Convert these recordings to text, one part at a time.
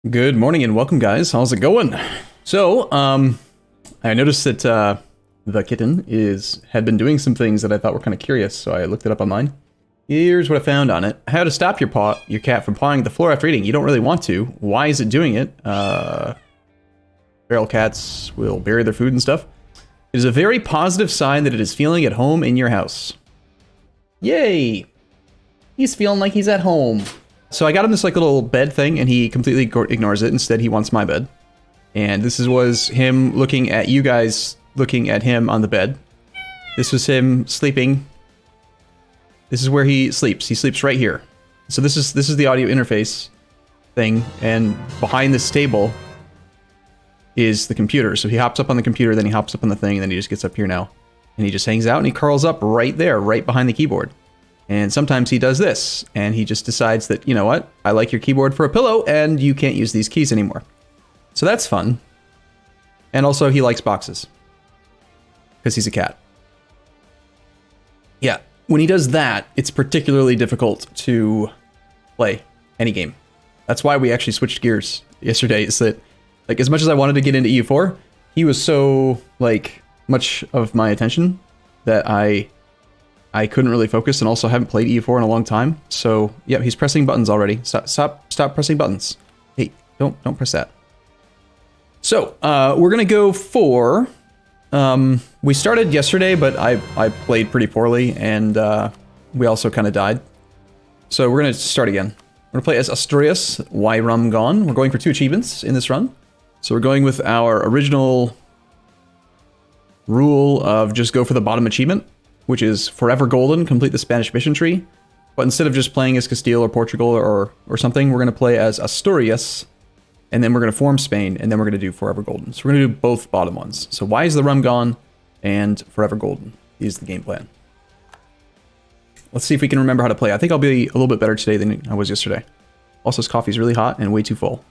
Good morning and welcome, guys. How's it going? So, I noticed that the kitten had been doing some things that I thought were kind of curious, so I looked it up online. Here's what I found on it: how to stop your cat from pawing the floor after eating. You don't really want to. Why is it doing it? Feral cats will bury their food and stuff. It is a very positive sign that it is feeling at home in your house. Yay! He's feeling like he's at home. So I got him this like little bed thing, and he completely ignores it. Instead, he wants my bed. And this was him looking at you guys, looking at him on the bed. This was him sleeping. This is where he sleeps. He sleeps right here. So this is the audio interface thing, and behind this table is the computer. So he hops up on the computer, then he hops up on the thing, and then he just gets up here now. And he just hangs out, and he curls up right there, right behind the keyboard. And sometimes he does this, and he just decides that, you know what, I like your keyboard for a pillow, and you can't use these keys anymore. So that's fun. And also, he likes boxes. Because he's a cat. Yeah, when he does that, it's particularly difficult to play any game. That's why we actually switched gears yesterday, is that, like, as much as I wanted to get into EU4, he was so, like, much of my attention that I couldn't really focus, and also haven't played EU4 in a long time. So, yeah, he's pressing buttons already. Stop pressing buttons. Hey, don't press that. So, we're gonna go for... we started yesterday, but I played pretty poorly, and we also kind of died. So we're gonna start again. We're gonna play as Asturias, why Rum Gone. We're going for 2 achievements in this run. So we're going with our original rule of just go for the bottom achievement, which is Forever Golden, complete the Spanish mission tree. But instead of just playing as Castile or Portugal or something, we're going to play as Asturias, and then we're going to form Spain, and then we're going to do Forever Golden. So we're going to do both bottom ones. So why is the Rum Gone and Forever Golden is the game plan. Let's see if we can remember how to play. I think I'll be a little bit better today than I was yesterday. Also, this coffee's really hot and way too full.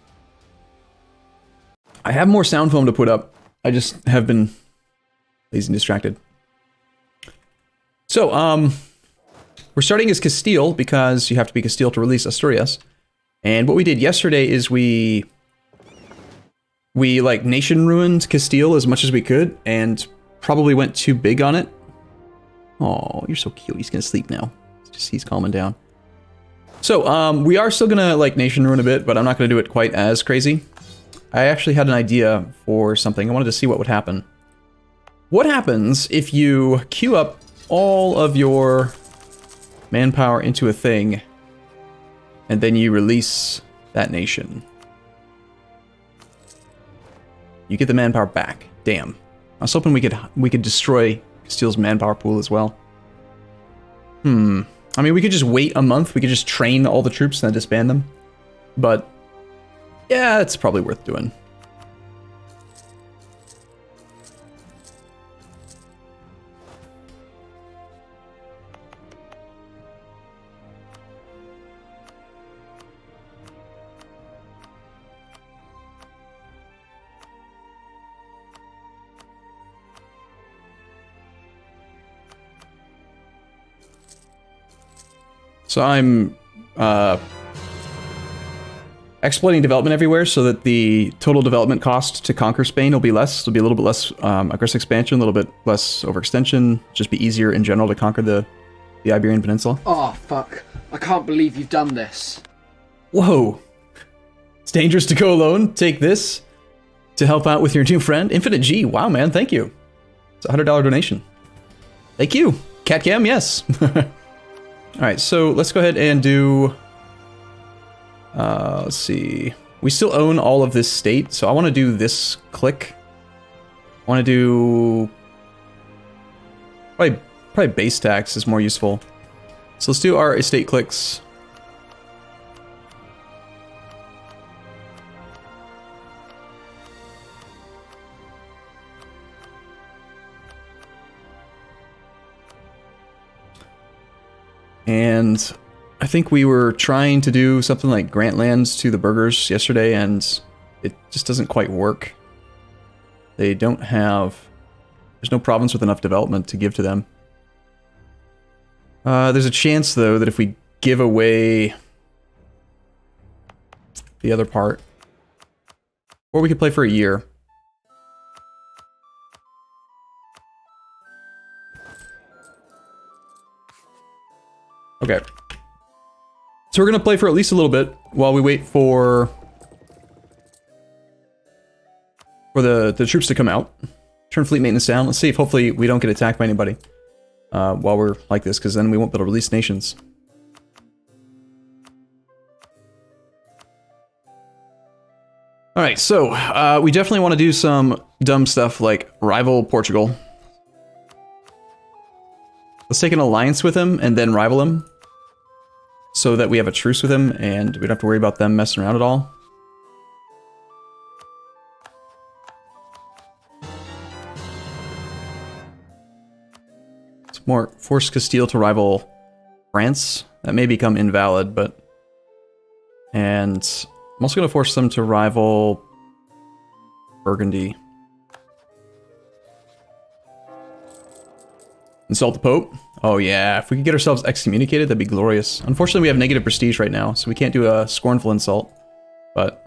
I have more sound foam to put up. I just have been lazy and distracted. So, we're starting as Castile because you have to be Castile to release Asturias. And what we did yesterday is we like nation ruined Castile as much as we could and probably went too big on it. Oh, you're so cute. He's gonna sleep now. He's calming down. So, we are still gonna like nation ruin a bit, but I'm not gonna do it quite as crazy. I actually had an idea for something. I wanted to see what would happen. What happens if you queue up all of your manpower into a thing, and then you release that nation? You get the manpower back. Damn. I was hoping we could destroy Castile's manpower pool as well. I mean, we could just wait a month. We could just train all the troops and then disband them. But yeah, it's probably worth doing. So I'm exploiting development everywhere so that the total development cost to conquer Spain will be less. It'll be a little bit less aggressive expansion, a little bit less overextension, just be easier in general to conquer the Iberian Peninsula. Oh, fuck. I can't believe you've done this. Whoa. It's dangerous to go alone. Take this to help out with your new friend. Infinite G. Wow, man. Thank you. It's a $100 donation. Thank you. CatCam, yes. All right, so let's go ahead and do, let's see. We still own all of this state, so I want to do this click. I want to do, probably base tax is more useful. So let's do our estate clicks. And I think we were trying to do something like grant lands to the burghers yesterday, and it just doesn't quite work. They don't have... There's no province with enough development to give to them. There's a chance, though, that if we give away the other part, Or we could play for a year. Okay. So we're going to play for at least a little bit while we wait for the troops to come out. Turn fleet maintenance down. Let's see if hopefully we don't get attacked by anybody while we're like this, because then we won't be able to release nations. Alright, so we definitely want to do some dumb stuff like rival Portugal. Let's take an alliance with him and then rival him, so that we have a truce with him and we don't have to worry about them messing around at all. It's more force Castile to rival France. That may become invalid, but... And I'm also going to force them to rival Burgundy. Insult the Pope? Oh yeah, if we could get ourselves excommunicated, that'd be glorious. Unfortunately, we have negative prestige right now, so we can't do a scornful insult. But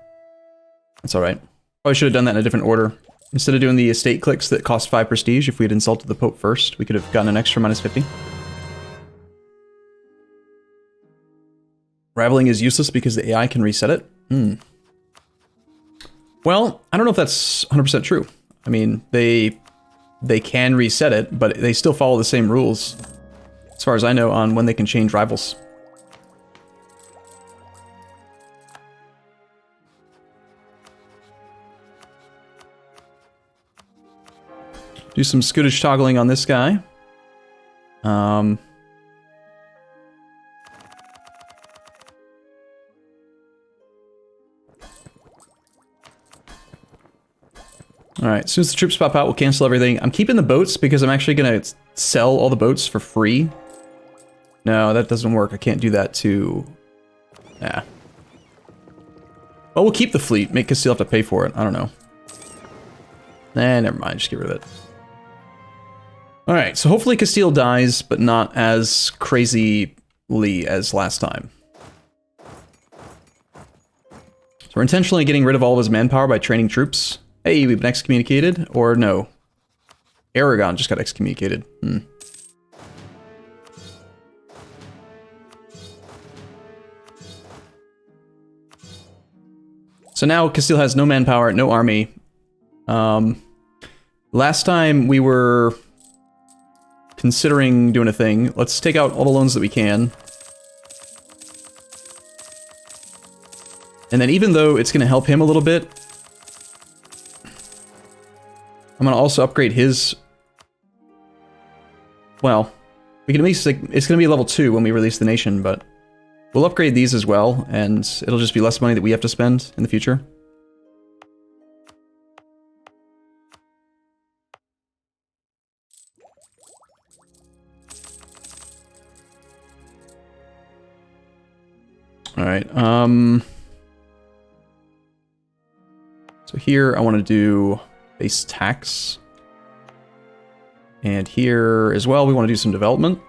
that's alright. Probably should have done that in a different order. Instead of doing the estate clicks that cost 5 prestige, if we had insulted the Pope first, we could have gotten an extra minus 50. Rivaling is useless because the AI can reset it? Well, I don't know if that's 100% true. I mean, they can reset it, but they still follow the same rules, as far as I know, on when they can change rivals. Do some Scottish toggling on this guy. Alright, as soon as the troops pop out, we'll cancel everything. I'm keeping the boats because I'm actually going to sell all the boats for free. No, that doesn't work. I can't do that to... Nah. Well, we'll keep the fleet. Make Castile have to pay for it. I don't know. Nah, never mind. Just get rid of it. Alright, so hopefully Castile dies, but not as crazily as last time. So we're intentionally getting rid of all of his manpower by training troops. Hey, we've been excommunicated, or no. Aragon just got excommunicated. So now Castile has no manpower, no army. Last time we were considering doing a thing. Let's take out all the loans that we can. And then even though it's going to help him a little bit, I'm going to also upgrade his... Well, we can at least... Like, it's going to be level 2 when we release the nation, but... We'll upgrade these as well, and it'll just be less money that we have to spend in the future. Alright, so here I want to do base tax. And here as well, we want to do some development.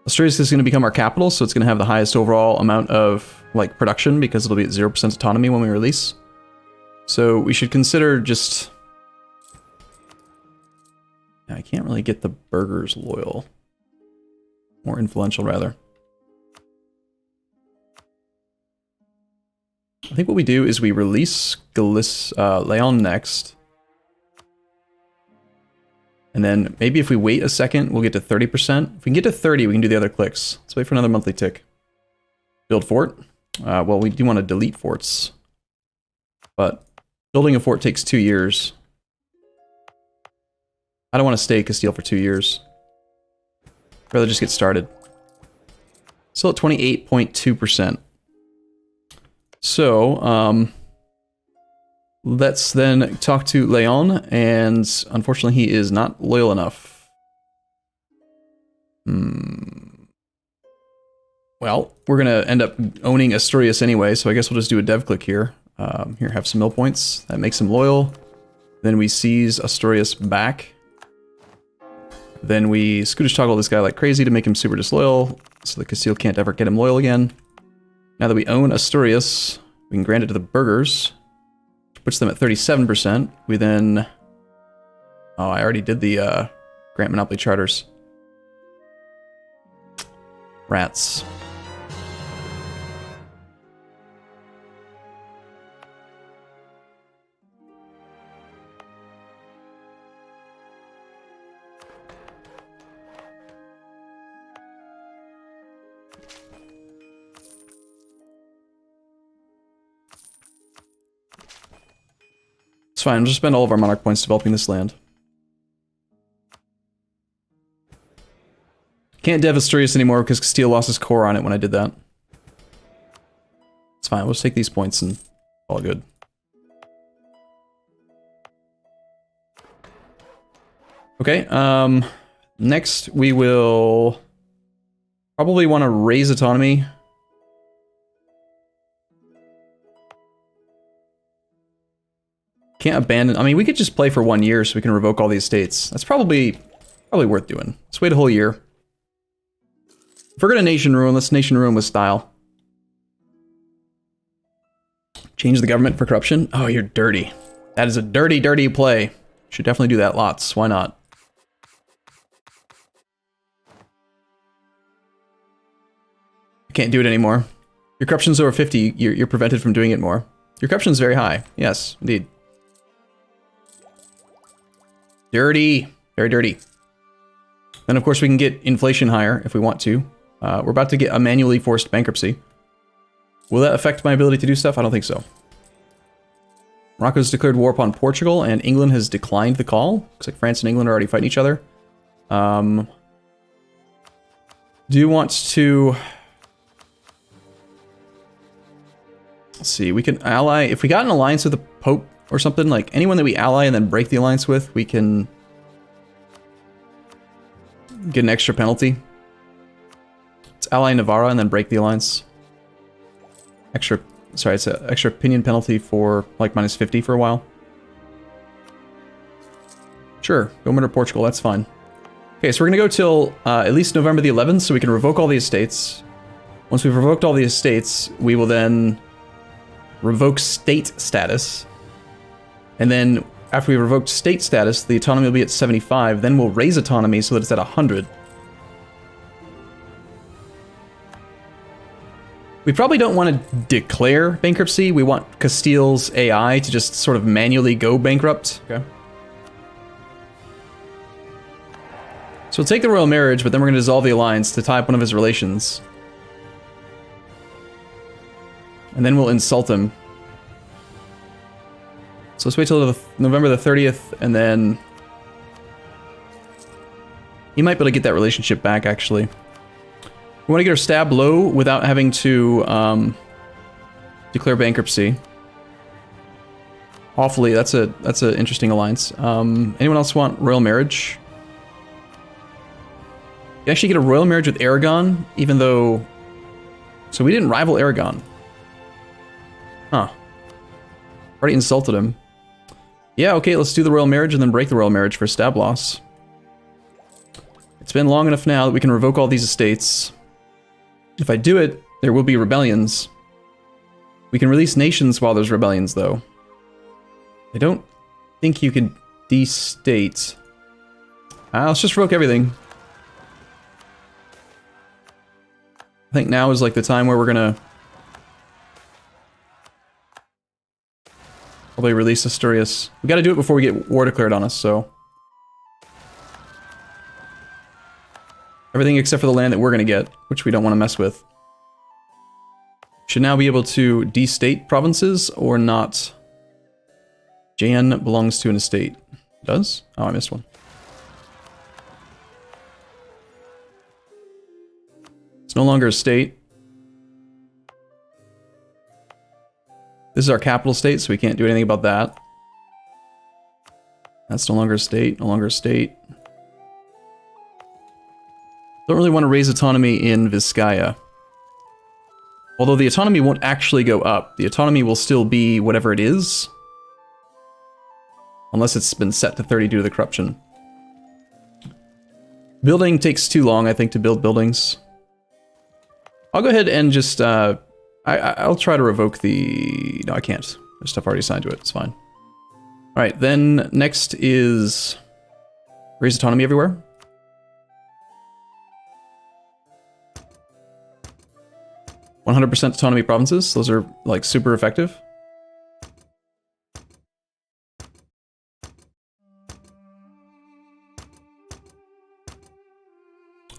Asturias is going to become our capital, so it's going to have the highest overall amount of like production because it'll be at 0% autonomy when we release. So we should consider just... I can't really get the burghers loyal. More influential, rather. I think what we do is we release Leon next. And then maybe if we wait a second, we'll get to 30%. If we can get to 30, we can do the other clicks. Let's wait for another monthly tick. Build fort. Well, we do want to delete forts. But building a fort takes 2 years. I don't want to stay Castile for 2 years. I'd rather just get started. Still at 28.2%. So, let's then talk to Leon, and unfortunately he is not loyal enough. Well, we're going to end up owning Asturias anyway, so I guess we'll just do a dev click here. Here, have some mill points. That makes him loyal. Then we seize Asturias back. Then we Scootish toggle this guy like crazy to make him super disloyal, so the Castile can't ever get him loyal again. Now that we own Asturias, we can grant it to the burghers, which puts them at 37%. We then... Oh, I already did the grant monopoly charters. Rats. It's fine, we'll just spend all of our monarch points developing this land. Can't dev Asturias anymore because Castile lost his core on it when I did that. It's fine, we'll just take these points and all good. Okay, next we will probably want to raise autonomy. Can't abandon. I mean, we could just play for 1 year so we can revoke all these estates. That's probably worth doing. Let's wait a whole year. If we're gonna nation ruin, let's nation ruin with style. Change the government for corruption. Oh, you're dirty. That is a dirty, dirty play. Should definitely do that lots. Why not? I can't do it anymore. Your corruption's over 50. You're prevented from doing it more. Your corruption's very high. Yes, indeed. Dirty. Very dirty. Then, of course, we can get inflation higher if we want to. We're about to get a manually forced bankruptcy. Will that affect my ability to do stuff? I don't think so. Morocco's declared war upon Portugal, and England has declined the call. Looks like France and England are already fighting each other. Do you want to... Let's see, we can ally... If we got an alliance with the Pope or something, like anyone that we ally and then break the alliance with, we can get an extra penalty. Let's ally Navarra and then break the alliance. Extra... Sorry, it's an extra opinion penalty for like -50 for a while. Sure, go murder Portugal, that's fine. Okay, so we're gonna go till at least November the 11th so we can revoke all the estates. Once we've revoked all the estates, we will then revoke state status. And then after we revoked state status, the autonomy will be at 75, then we'll raise autonomy so that it's at 100. We probably don't want to declare bankruptcy. We want Castile's AI to just sort of manually go bankrupt. Okay. So we'll take the royal marriage, but then we're going to dissolve the alliance to tie up one of his relations. And then we'll insult him. So let's wait till November the 30th, and then... He might be able to get that relationship back, actually. We want to get our stab low without having to declare bankruptcy. Awfully, that's an interesting alliance. Anyone else want royal marriage? You actually get a royal marriage with Aragon, even though... So we didn't rival Aragon. Huh. Already insulted him. Yeah, okay, let's do the royal marriage and then break the royal marriage for stab loss. It's been long enough now that we can revoke all these estates. If I do it, there will be rebellions. We can release nations while there's rebellions, though. I don't think you can de-state. Let's just revoke everything. I think now is like the time where we're gonna... probably release Asturias. We gotta do it before we get war declared on us, so... Everything except for the land that we're gonna get, which we don't want to mess with. Should now be able to de-state provinces or not. Jan belongs to an estate. Does? Oh, I missed one. It's no longer a state. This is our capital state, so we can't do anything about that. That's no longer a state, no longer a state. Don't really want to raise autonomy in Vizcaya. Although the autonomy won't actually go up. The autonomy will still be whatever it is. Unless it's been set to 30 due to the corruption. Building takes too long, I think, to build buildings. I'll go ahead and just, I'll try to revoke the... No, I can't. There's stuff already assigned to it. It's fine. All right, then next is raise autonomy everywhere. %, autonomy provinces. Those are like super effective.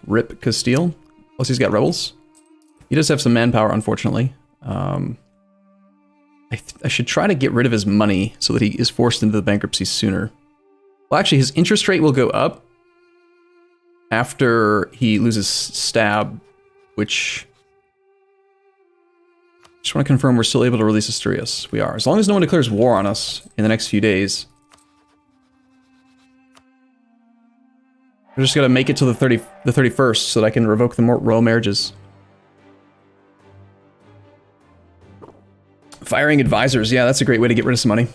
Rip Castile. Plus he's got rebels. He does have some manpower, unfortunately. I should try to get rid of his money so that he is forced into the bankruptcy sooner. Well, actually, his interest rate will go up after he loses stab, which... Just want to confirm we're still able to release Asturias. We are. As long as no one declares war on us in the next few days. We're just gotta make it to the 31st so that I can revoke the royal marriages. Firing advisors, yeah, that's a great way to get rid of some money.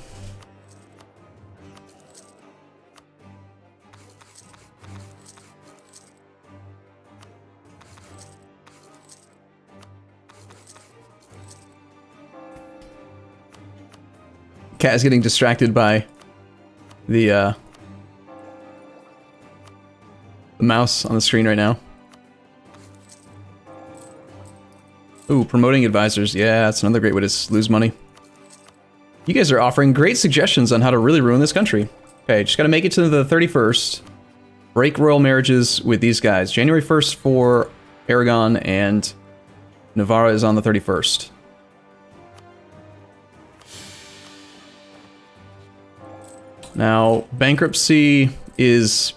Cat is getting distracted by the mouse on the screen right now. Ooh, promoting advisors. Yeah, that's another great way to lose money. You guys are offering great suggestions on how to really ruin this country. Okay, just gotta make it to the 31st. Break royal marriages with these guys. January 1st for Aragon, and Navarra is on the 31st. Now, bankruptcy is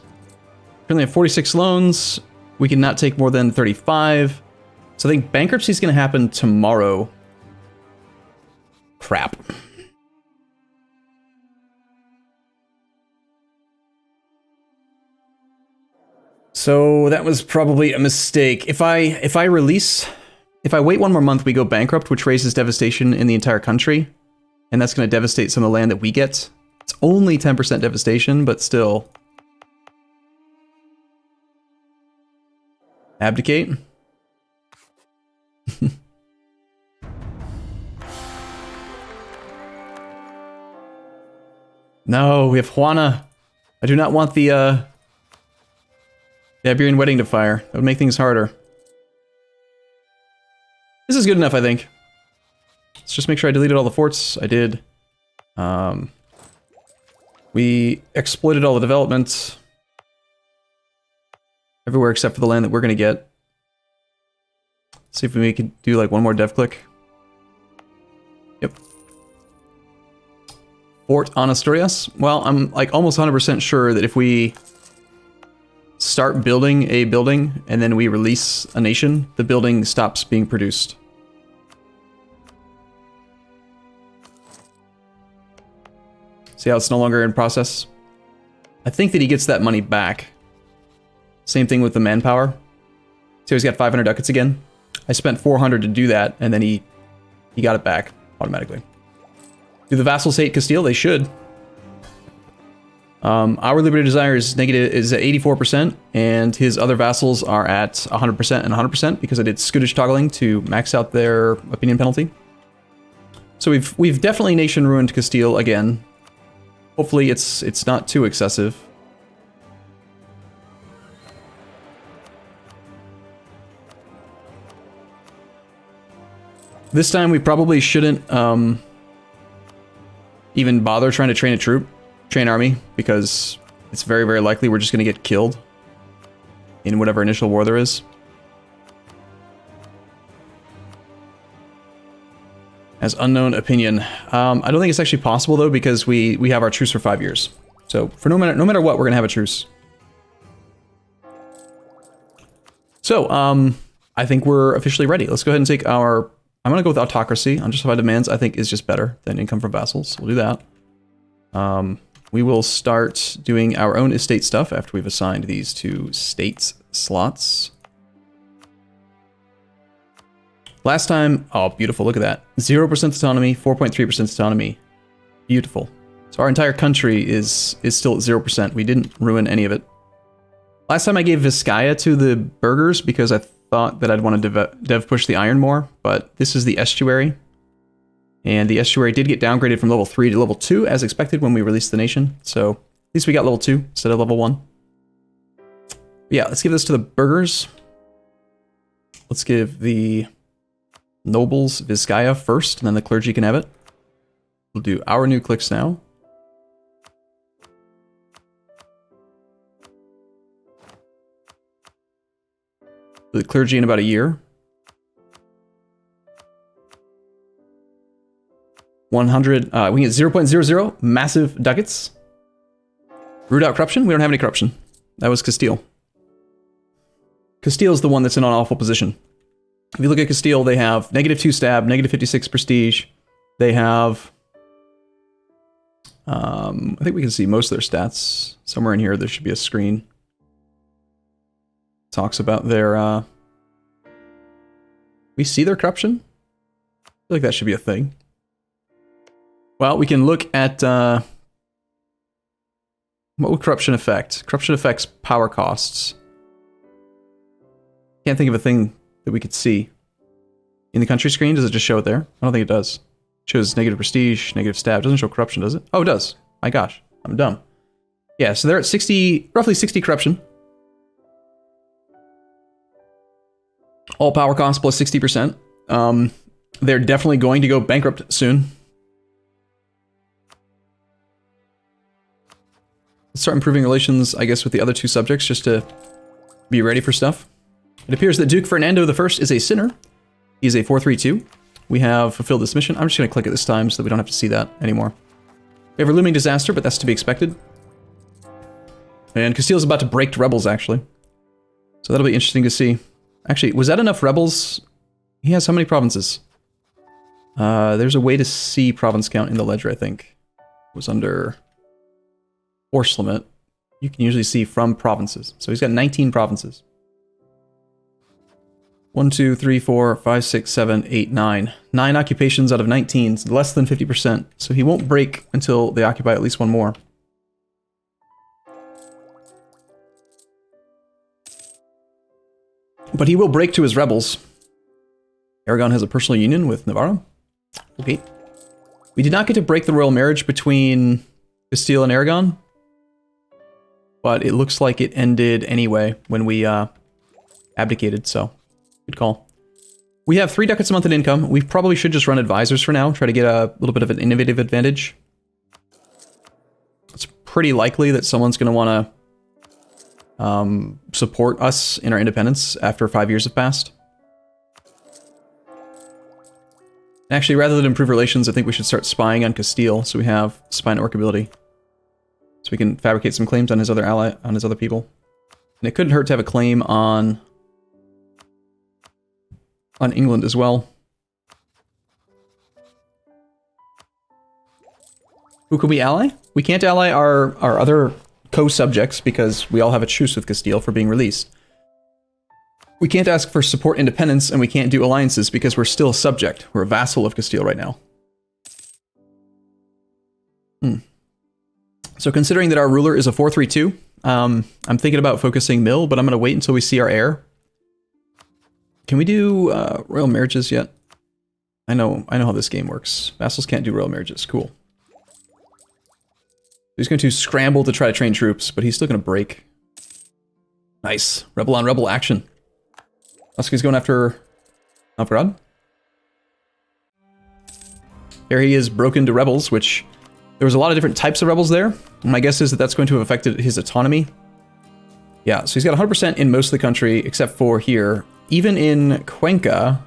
currently at 46 loans. We can not take more than 35. So I think bankruptcy is going to happen tomorrow. Crap. So that was probably a mistake. If I wait one more month, we go bankrupt, which raises devastation in the entire country. And that's going to devastate some of the land that we get. It's only 10% devastation, but still. Abdicate. No, we have Juana. I do not want the Iberian wedding to fire. That would make things harder. This is good enough, I think. Let's just make sure I deleted all the forts. I did. We exploited all the development. Everywhere except for the land that we're going to get. See if we could do like one more dev click. Yep. Fort on Asturias. Well, I'm like almost 100% sure that if we start building a building and then we release a nation, the building stops being produced. See how it's no longer in process? I think that he gets that money back. Same thing with the manpower. So he's got 500 ducats again. I spent 400 to do that, and then he got it back automatically. Do the vassals hate Castile? They should. Our Liberty Desire is at 84%, and his other vassals are at 100% and 100% because I did Scottish toggling to max out their opinion penalty. So we've definitely nation ruined Castile again. Hopefully it's not too excessive. This time we probably shouldn't even bother trying to train army, because it's very, very likely we're just going to get killed in whatever initial war there is. As unknown opinion. I don't think it's actually possible though, because we have our truce for 5 years. So for no matter what, we're going to have a truce. So I think we're officially ready. Let's go ahead and take our... I'm going to go with autocracy. Unjustified demands, I think, is just better than income from vassals. We'll do that. We will start doing our own estate stuff after we've assigned these to states slots. Last time, oh, beautiful, look at that. 0% autonomy, 4.3% autonomy. Beautiful. So our entire country is still at 0%. We didn't ruin any of it. Last time I gave Vizcaya to the burghers because I thought that I'd want to dev push the iron more, but this is the estuary. And the estuary did get downgraded from level 3 to level 2 as expected when we released the nation. So at least we got level 2 instead of level 1. But yeah, let's give this to the burghers. Let's give the nobles Vizcaya first, and then the clergy can have it. We'll do our new clicks now. The clergy in about a year. 100, we can get 0.00, massive ducats. Root out corruption? We don't have any corruption. That was Castile. Castile is the one that's in an awful position. If you look at Castile, they have -2 stab, -56 prestige. They have, I think we can see most of their stats. Somewhere in here, there should be a screen. Talks about their, we see their corruption? I feel like that should be a thing. Well, we can look at, what would corruption affect? Corruption affects power costs. Can't think of a thing that we could see. In the country screen, does it just show it there? I don't think it does. It shows negative prestige, negative stab. It doesn't show corruption, does it? Oh, it does. My gosh, I'm dumb. Yeah, so they're at 60, roughly 60 corruption. All power costs plus 60%. They're definitely going to go bankrupt soon. Let's start improving relations, I guess, with the other two subjects, just to be ready for stuff. It appears that Duke Fernando I is a sinner. He's a 432. We have fulfilled this mission. I'm just going to click it this time so that we don't have to see that anymore. We have a looming disaster, but that's to be expected. And Castile's about to break to rebels, actually. So that'll be interesting to see. Actually, was that enough rebels? He has how many provinces? There's a way to see province count in the ledger, I think. It was under force limit. You can usually see from provinces. So he's got 19 provinces. 1, 2, 3, 4, 5, 6, 7, 8, 9. 9 occupations out of 19, less than 50%. So he won't break until they occupy at least one more. But he will break to his rebels. Aragon has a personal union with Navarra. Okay. We did not get to break the royal marriage between Castile and Aragon. But it looks like it ended anyway when we abdicated, so good call. We have 3 ducats a month in income. We probably should just run advisors for now, try to get a little bit of an innovative advantage. It's pretty likely that someone's going to want to support us in our independence after 5 years have passed. Actually, rather than improve relations, I think we should start spying on Castile, so we have spy network ability. So we can fabricate some claims on his other ally, on his other people. And it couldn't hurt to have a claim on England as well. Who could we ally? We can't ally our other co-subjects because we all have a truce with Castile for being released. We can't ask for support independence, and we can't do alliances because we're still a subject. We're a vassal of Castile right now. So considering that our ruler is a 432, I'm thinking about focusing mill, but I'm going to wait until we see our heir. Can we do royal marriages yet? I know how this game works. Vassals can't do royal marriages. Cool. He's going to scramble to try to train troops, but he's still going to break. Nice. Rebel on rebel action. Husky's going after Novgorod. There he is, broken to rebels, which there was a lot of different types of rebels there. My guess is that that's going to have affected his autonomy. Yeah, so he's got 100% in most of the country, except for here. Even in Cuenca,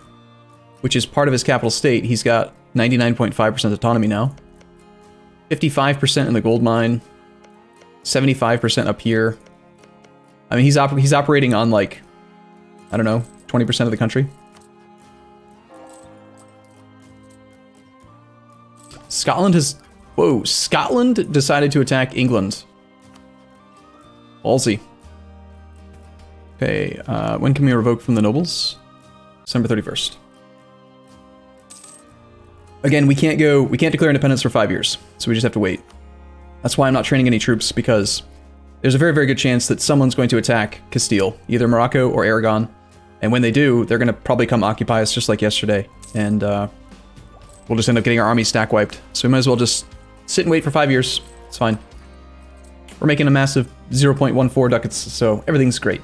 which is part of his capital state, he's got 99.5% autonomy now. 55% in the gold mine. 75% up here. I mean, he's operating on, like, I don't know, 20% of the country. Scotland has... Whoa, Scotland decided to attack England. Ballsy. Okay, when can we revoke from the nobles? December 31st. Again, we can't declare independence for 5 years, so we just have to wait. That's why I'm not training any troops, because there's a very, very good chance that someone's going to attack Castile, either Morocco or Aragon. And when they do, they're going to probably come occupy us just like yesterday. And we'll just end up getting our army stack wiped. So we might as well just sit and wait for 5 years. It's fine. We're making a massive 0.14 ducats, so everything's great.